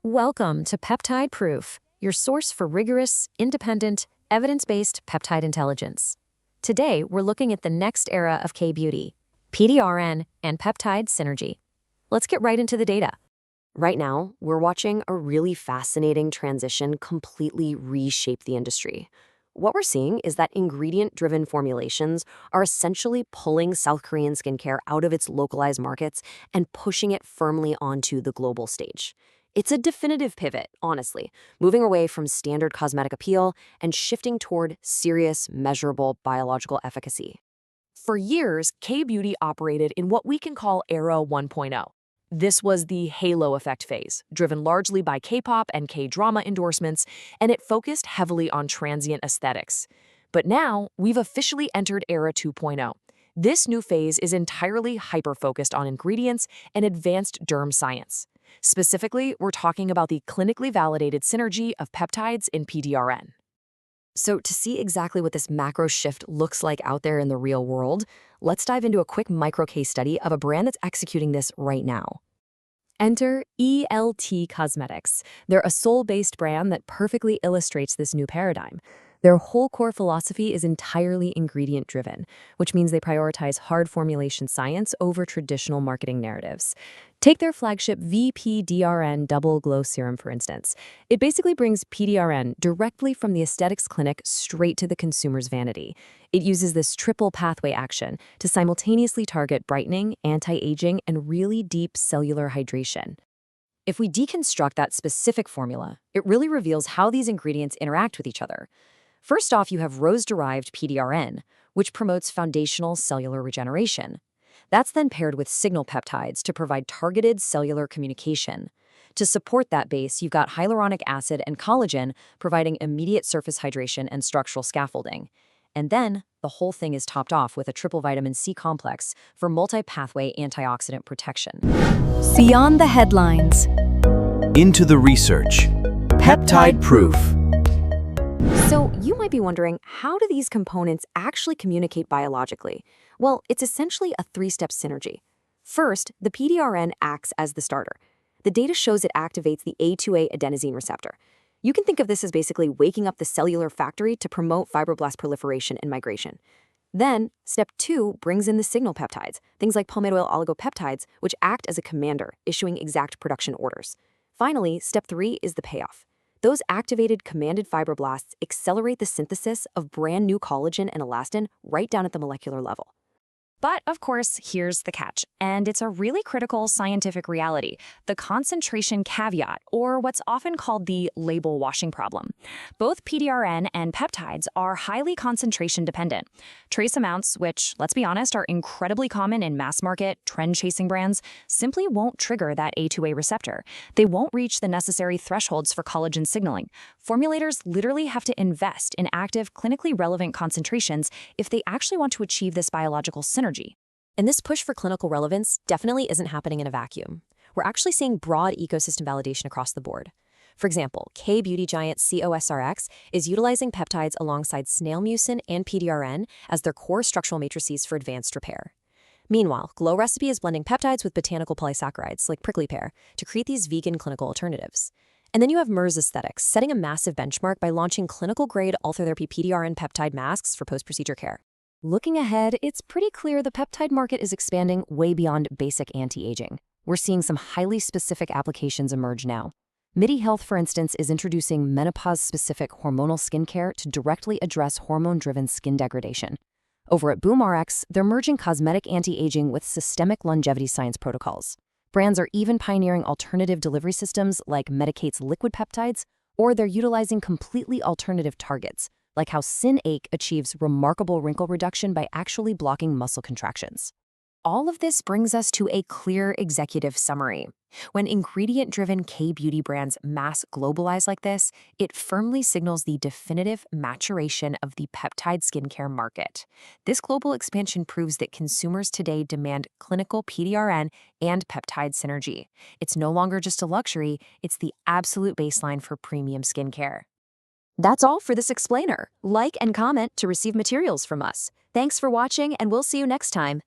Welcome to Peptide-Proof, your source for rigorous, independent, evidence-based peptide intelligence. Today, we're looking at the next era of K-beauty, PDRN and peptide synergy. Let's get right into the data. Right now, we're watching a really fascinating transition completely reshape the industry. What we're seeing is that ingredient-driven formulations are essentially pulling South Korean skincare out of its localized markets and pushing it firmly onto the global stage. It's a definitive pivot, honestly, moving away from standard cosmetic appeal and shifting toward serious, measurable biological efficacy. For years, K-beauty operated in what we can call Era 1.0. This was the halo effect phase, driven largely by K-pop and K-drama endorsements, and it focused heavily on transient aesthetics. But now, we've officially entered Era 2.0. This new phase is entirely hyper-focused on ingredients and advanced derm science. Specifically, we're talking about the clinically validated synergy of peptides in PDRN. So to see exactly what this macro shift looks like out there in the real world, let's dive into a quick micro case study of a brand that's executing this right now. Enter ELT Cosmetics. They're a Seoul-based brand that perfectly illustrates this new paradigm. Their whole core philosophy is entirely ingredient-driven, which means they prioritize hard formulation science over traditional marketing narratives. Take their flagship PDRN Double Glow Serum, for instance. It basically brings PDRN directly from the aesthetics clinic straight to the consumer's vanity. It uses this triple pathway action to simultaneously target brightening, anti-aging, and really deep cellular hydration. If we deconstruct that specific formula, it really reveals how these ingredients interact with each other. First off, you have rose-derived PDRN, which promotes foundational cellular regeneration. That's then paired with signal peptides to provide targeted cellular communication. To support that base, you've got hyaluronic acid and collagen providing immediate surface hydration and structural scaffolding. And then, the whole thing is topped off with a triple vitamin C complex for multi-pathway antioxidant protection. Beyond the headlines. Into the research. Peptide-proof. So you might be wondering, how do these components actually communicate biologically? Well, it's essentially a three-step synergy. First, the PDRN acts as the starter. The data shows it activates the A2A adenosine receptor. You can think of this as basically waking up the cellular factory to promote fibroblast proliferation and migration. Then, step 2 brings in the signal peptides, things like palmate oil oligopeptides, which act as a commander, issuing exact production orders. Finally, step 3 is the payoff. Those activated commanded fibroblasts accelerate the synthesis of brand new collagen and elastin right down at the molecular level. But, of course, here's the catch, and it's a really critical scientific reality, the concentration caveat, or what's often called the label washing problem. Both PDRN and peptides are highly concentration dependent. Trace amounts, which, let's be honest, are incredibly common in mass-market, trend-chasing brands, simply won't trigger that A2A receptor. They won't reach the necessary thresholds for collagen signaling. Formulators literally have to invest in active, clinically relevant concentrations if they actually want to achieve this biological synergy. And this push for clinical relevance definitely isn't happening in a vacuum. We're actually seeing broad ecosystem validation across the board. For example, K-beauty giant COSRX is utilizing peptides alongside snail mucin and PDRN as their core structural matrices for advanced repair. Meanwhile, Glow Recipe is blending peptides with botanical polysaccharides like prickly pear to create these vegan clinical alternatives. And then you have Merz Aesthetics setting a massive benchmark by launching clinical-grade ultratherapy PDRN peptide masks for post-procedure care. Looking ahead, it's pretty clear the peptide market is expanding way beyond basic anti-aging. We're seeing some highly specific applications emerge now. MIDI Health, for instance, is introducing menopause-specific hormonal skincare to directly address hormone-driven skin degradation. Over at BoomRx, they're merging cosmetic anti-aging with systemic longevity science protocols. Brands are even pioneering alternative delivery systems like Medicate's liquid peptides, or they're utilizing completely alternative targets, like how Syn-Ake achieves remarkable wrinkle reduction by actually blocking muscle contractions. All of this brings us to a clear executive summary. When ingredient-driven K-beauty brands mass globalize like this, it firmly signals the definitive maturation of the peptide skincare market. This global expansion proves that consumers today demand clinical PDRN and peptide synergy. It's no longer just a luxury, it's the absolute baseline for premium skincare. That's all for this explainer. Like and comment to receive materials from us. Thanks for watching, and we'll see you next time.